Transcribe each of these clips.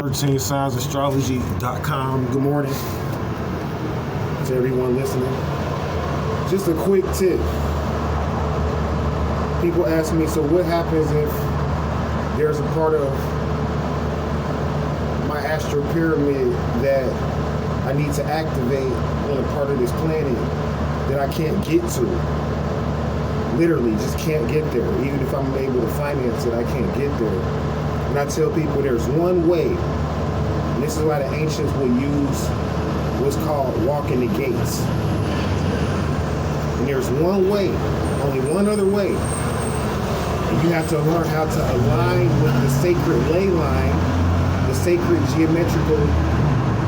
13signsastrology.com. Good morning to everyone listening. Just a quick tip. People ask me, so what happens if there's a part of my astral pyramid that I need to activate on a part of this planet that I can't get to? Literally, just can't get there. Even if I'm able to finance it, I can't get there. And I tell people there's one way, and this is why the ancients would use what's called walking the gates. And there's one way, only one other way. And you have to learn how to align with the sacred ley line, the sacred geometrical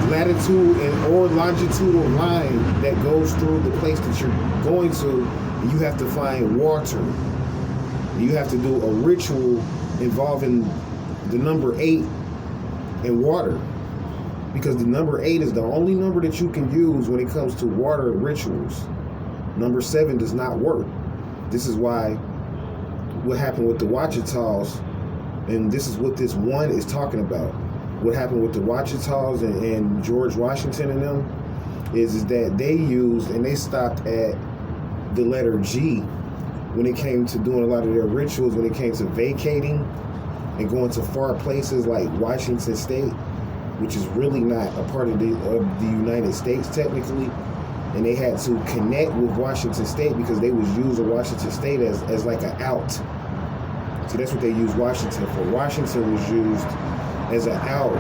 latitude or longitudinal line that goes through the place that you're going to. And you have to find water. You have to do a ritual involving the number 8 and water, because the number 8 is the only number that you can use when it comes to water rituals. Number 7 does not work. This is why what happened with the Wachitas, and this is what this one is talking about. What happened with the Wachitas and George Washington and them is that they used and they stopped at the letter G when it came to doing a lot of their rituals, when it came to vacating and going to far places like Washington State, which is really not a part of the United States technically. And they had to connect with Washington State because they was using Washington State as like an out. So that's what they used Washington for. Washington was used as an out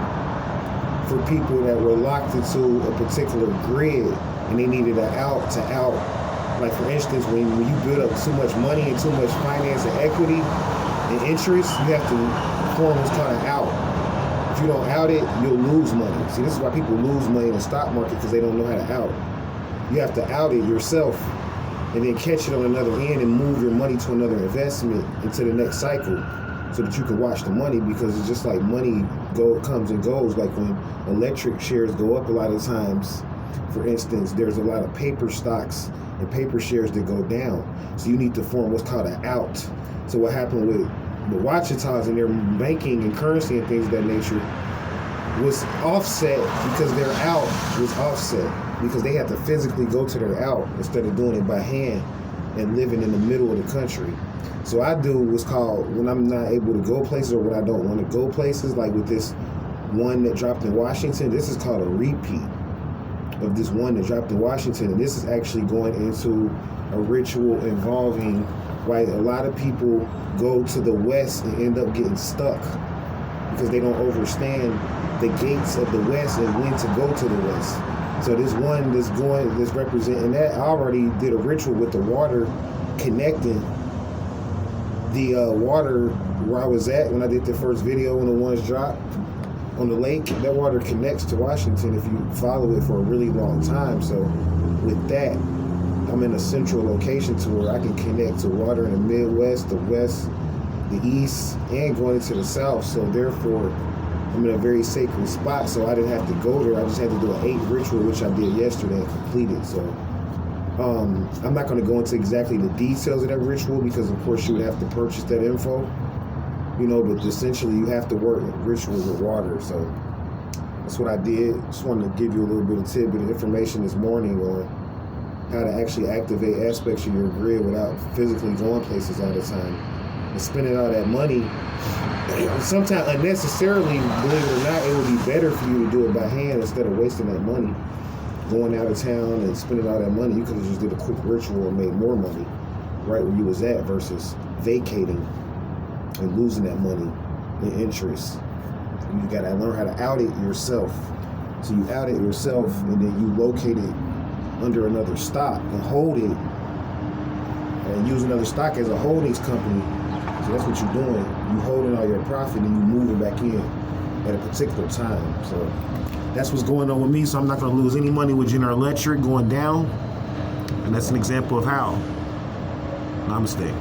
for people that were locked into a particular grid and they needed an out to out. Like for instance, when you build up too much money and too much finance and equity and interest, you have to form what's called an out. If you don't out it, you'll lose money. See, this is why people lose money in the stock market, because they don't know how to out. You have to out it yourself and then catch it on another end and move your money to another investment into the next cycle so that you can watch the money, because it's just like money comes and goes. Like when electric shares go up a lot of times, for instance, there's a lot of paper stocks and paper shares that go down. So you need to form what's called an out. So what happened with the Wachitas and their banking and currency and things of that nature was offset, because their out was offset, because they had to physically go to their out instead of doing it by hand and living in the middle of the country. So I do what's called, when I'm not able to go places or when I don't want to go places, like with this one that dropped in Washington, this is called a repeat of this one that dropped in Washington. And this is actually going into a ritual involving why a lot of people go to the west and end up getting stuck because they don't understand the gates of the west and when to go to the west. So this one that's representing that, I already did a ritual with the water, connecting the water where I was at when I did the first video when the ones dropped on the lake. That water connects to Washington if you follow it for a really long time. So with that, I'm in a central location to where I can connect to water in the Midwest, the West, the East, and going into the South. So therefore, I'm in a very sacred spot. So I didn't have to go there. I just had to do an 8 ritual, which I did yesterday and completed. So I'm not going to go into exactly the details of that ritual, because of course you would have to purchase that info, but essentially you have to work rituals with water. So that's what I did. Just wanted to give you a little bit of tidbit of information this morning on how to actually activate aspects of your grid without physically going places all the time and spending all that money. Sometimes unnecessarily, believe it or not, it would be better for you to do it by hand instead of wasting that money going out of town and spending all that money. You could have just did a quick ritual and made more money right where you was at, versus vacating and losing that money in interest. You gotta learn how to out it yourself. So you out it yourself, and then you locate it under another stock and hold it and use another stock as a holdings company. So that's what you're doing. You holding all your profit and you moving back in at a particular time. So that's what's going on with me. So I'm not going to lose any money with General Electric going down. And that's an example of how. Namaste.